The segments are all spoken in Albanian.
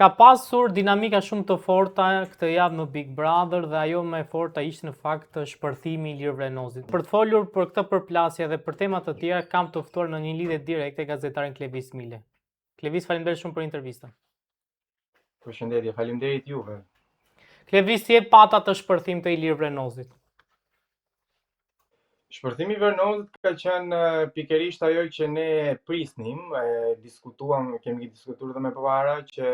Ka pasur dinamika shumë të forta këtë javë në Big Brother dhe ajo më e forta ishte në fakt shpërthimi i Ilir Vrenozit. Për të folur për këtë përplasje dhe për tema të tjera, kam të ftuar në një lidhje direkte gazetarin Klevis Mile. Klevis, faleminderit shumë për intervistën. Përshëndetje, faleminderit juve. Klevis, si e pata të shpërthim të Ilir Vrenozit? Shpërthimi i Vrenozit ka qenë pikërisht ajo që ne prisnim, kemi diskutuar edhe më parë që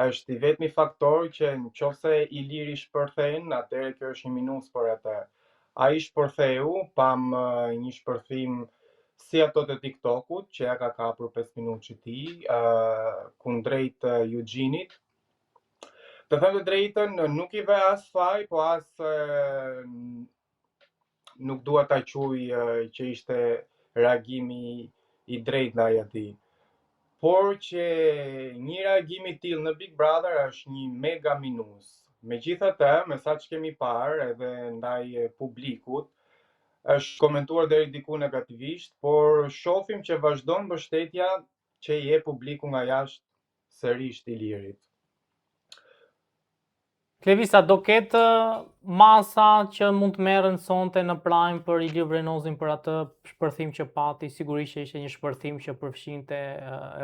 është i vetmi faktor që nëse Iliri shpërthen, atëherë kjo është një minus për atë. Ai shpërtheu, pam një shpërthim si ato të TikTokut, që ja ka kapur 5 minutë që ti, kundrejt Eugenit. Të them të drejtën, nuk i ve as faj, po as nuk dua ta quaj që ishte reagimi i drejtë ndaj atij. Por që një reagim i tillë në Big Brother është një mega minus. Megjithatë, me sa që kemi parë edhe ndaj publikut, është komentuar deri diku negativisht, por shohim që vazhdon mbështetja që i jep publiku nga jashtë sërish Ilirit. Klevisa, do ketë masa që mund të merren sonte në Prime për Ilir Vrenozin për atë shpërthim që pati, sigurisht që ishte një shpërthim që përfshinte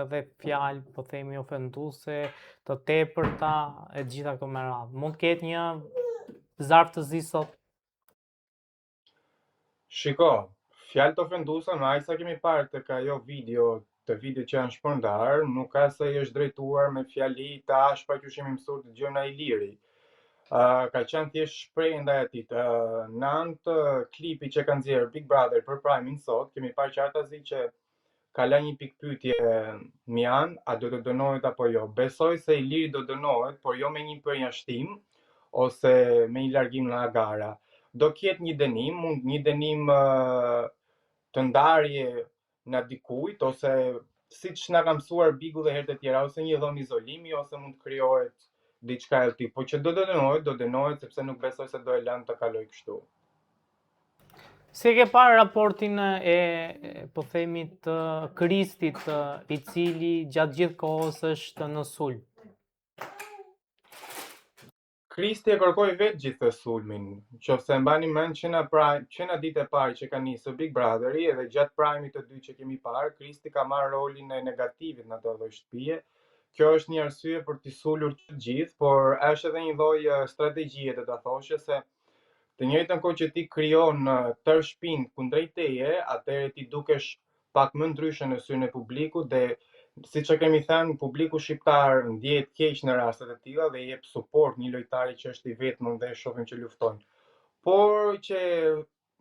edhe fjalë, po themi ofenduese, të tepërta e gjitha këto me radhë. Mund të ketë një zarf të zi sot? Shiko, fjalë të ofenduese, me aq sa kemi parë tek ajo video që janë shpërndar, nuk ka se i është drejtuar me fjali të ashpra që kemi mësuar të dëgjojmë nga Iliri. Ka qenë thjesht shprehje ndaj atij. Në anë të klipit që kanë nxjerrë Big Brother për Prime sot, kemi parë qartazi që ka lënë një pikë pyetje Mian, a do të dënohet apo jo. Besoj se Iliri do dënohet, por jo me një përjashtim ose me një largim nga gara. Do ketë një dënim, një dënim të ndarje nga dikujt, ose siç na ka mësuar Bigu dhe herët e tjera, ose një dhomë izolimi, ose mund të krijohet diçka e tillë, po që do dënohet sepse nuk besoj se do e lënë të kaloj kështu. Si ke parë raportin e po themi të Kristit, i cili gjatë gjithë kohës është në sulm? Kristi e kërkoi vetë gjithë sulmin. Nëse mbani mend që na ditë e parë që ka nisur Big Brotheri edhe gjatë Prime-it të dytë që kemi parë, Kristi ka marrë rolin e negativit në ato lloj shtëpie. Kjo është një arsye për t'i sulur të gjithë, por është edhe një lloj strategjie të ta thoshe se të njëjtën kohë që ti krijon tërë shtëpinë kundrejt teje, atëherë ti dukesh pak më ndryshe në syrin e publikut dhe siç e kemi thënë, publiku shqiptar ndjehet keq në raste të tilla dhe i jep suport një lojtari që është i vetëm dhe shohim që luftojnë. Por që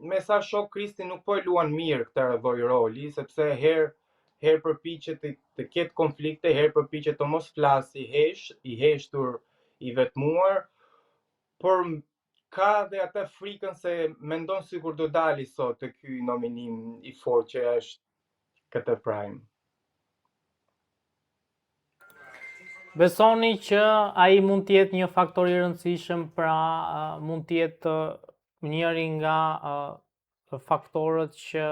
me sa shoh Kristi nuk po e luan mirë këtë lloj roli, sepse herë përpiqet të ketë konflikte, herë përpiqet të mos flasë i heshtur, i vetmuar, por ka dhe atë frikën se mendon sikur do dali sot te ky nominim i fortë që është këtë Prime. Besoni që ai mund të jetë një faktor i rëndësishëm, pra mund të jetë njëri nga faktorët që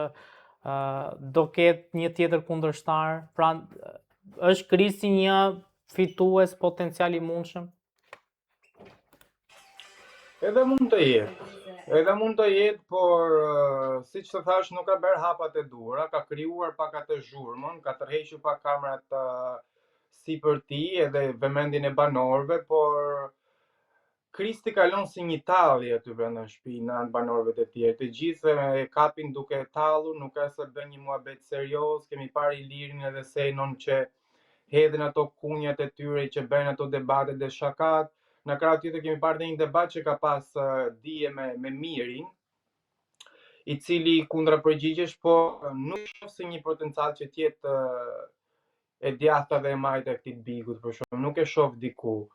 do ketë një tjetër kundërshtar, pra është Kristi një fitues potencial i mundshëm? Edhe mund të jetë, por siç të thash, nuk ka bërë hapat e duhura, ka krijuar pak atë zhurmën, ka tërhequr pak kamerat sipër tij edhe vëmendjen e banorëve, por Kristi kalon si një talli aty brenda shtëpisë në anë banorëve të tjerë. Të gjithë e kapin duke tallur, nuk ka se bën një muhabet serioz. Kemi parë Ilirin edhe Senon që hedhin ato kunjat e tyre që bëjnë ato debatet dhe shakat. Në krah tjetër kemi parë dhe një debat që ka pas dije me Mirin, i cili kundrapërgjigjesh, po nuk shoh se një potencial që të jetë e djathta dhe e majta e këtij Bigut, për shkak nuk e shoh diku.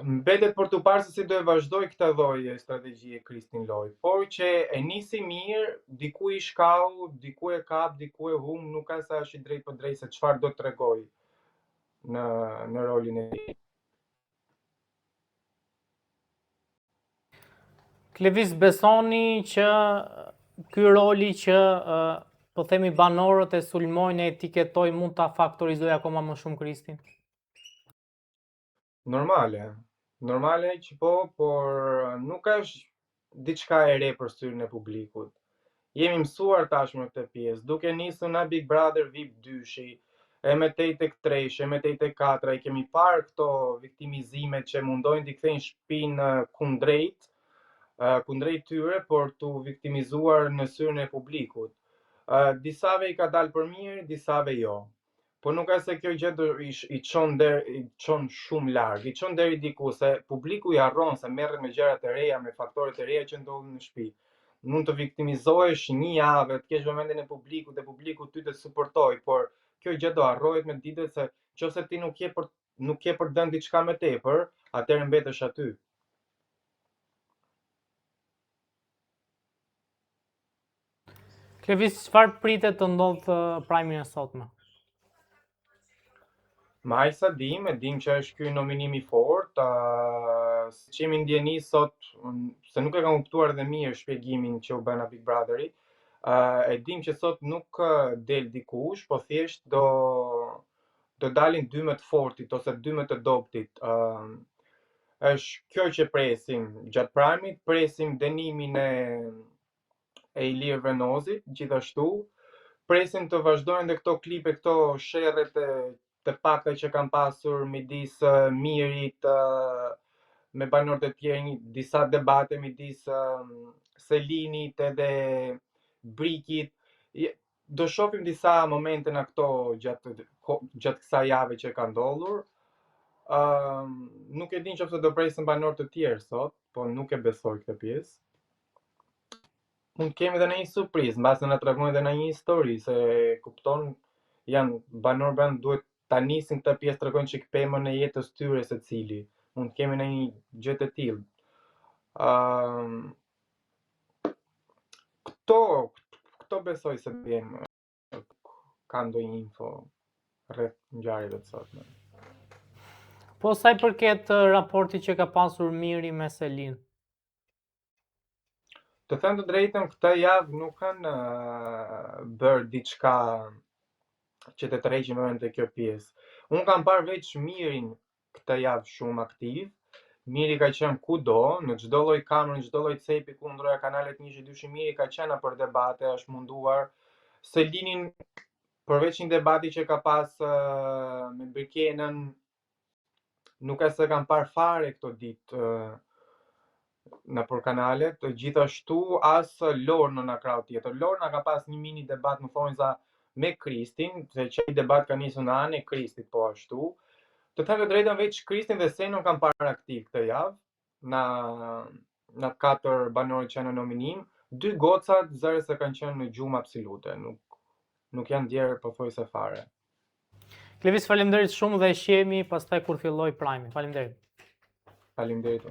Mbetet për të parë se si do e vazhdoj këtë lloj strategjie Kristin Loj, por që e nisi mirë, diku i shkau, diku e kap, diku e hum, nuk ka sa është i drejt për drejt se çfarë do të tregoj në rolin e tij. Klevis, besoni që ky roli që po themi banorët e sulmojnë e etiketoj mund ta faktorizoj akoma më shumë Kristin? Normale që po, por nuk është diçka e re për syrin e publikut. Jemi mësuar tashmë këtë pjesë, duke nisur nga Big Brother VIP 2-shi, e me tej tek 3-shi, e me tej tek 4-a, i kemi parë këto viktimizimet që mundojnë t'i kthejnë shtëpinë kundrejt tyre, por t'u viktimizuar në syrin e publikut. Disave i ka dalë për mirë, disave jo. Po nuk është se kjo gjë i çon shumë larg, i çon deri diku se publiku i harron se merret me gjërat e reja, me faktorët e reja që ndodhin në shtëpi. Mund të viktimizohesh një javë, të kesh vëmendjen e publikut dhe publiku ty të suportoj, por kjo gjë do harrohet me ditët se nëse ti nuk je për të dhënë diçka më tepër, atëherë mbetesh aty. Klevis, çfarë pritet të ndodhë Prime-in e sotme? Ma aq sa dim, e dim që është ky nominim i fortë, siç jemi ndjeni sot, se nuk e kam kuptuar edhe mirë shpjegimin që u bëna Big Brotheri, e dim që sot nuk del dikush, po thjesht do dalin dy më të fortit ose dy më të dobtit. Është kjo që presim gjatë Prime-it, presim dënimin e Ilir Venozit, gjithashtu presim të vazhdojnë dhe këto klipe, këto sherret të pakta që kanë pasur midis Mirit me banorët e tjerë, disa debate midis Selinit edhe Brikit. Do shohim disa momente në këto gjatë kësaj jave që ka ndodhur. Nuk e din nëse do presin banorë të tjerë sot, po nuk e besoj këtë pjesë. Mund kemi edhe një surprizë, mbas na tregojnë edhe një histori, se kupton, janë banorë brenda duhet ta nisin këtë pjesë, tregojnë çik pemën e jetës tyre secili. Mund kemi në një gjë të tillë. Këto besoj se vjen ka ndonjë info rreth ngjarjeve të sotme. Po sa i përket raportit që ka pasur Miri me Selin? Të them të drejtën, këtë javë nuk kanë bërë diçka që të tërheqin vëmendjen te kjo pjesë. Unë kam parë veç Mirin këtë javë shumë aktiv. Miri ka qenë kudo, në çdo lloj kamere, në çdo lloj cepi ku ndroja kanalet 1 2 Miri ka qenë për debate, është munduar. Selinin, përveç një debati që ka pas me Birkenën, nuk e se kam parë fare këto ditë në për kanalet, gjithashtu as Lorna në krau tjetër. Lorna ka pas një mini debat në thonjza me Kristin, se që i debat ka nisur në anë e Kristit po ashtu. Të them të drejtën, veç Kristin dhe Senon kam parë aktiv këtë javë, në 4 banorë që në nominim, 2 gocat zëre se kanë qenë në gjumë absolute, nuk janë djerë pothuajse fare. Klevis, faleminderit shumë dhe shihemi pastaj kur filloj Prime. Faleminderit. Faleminderit.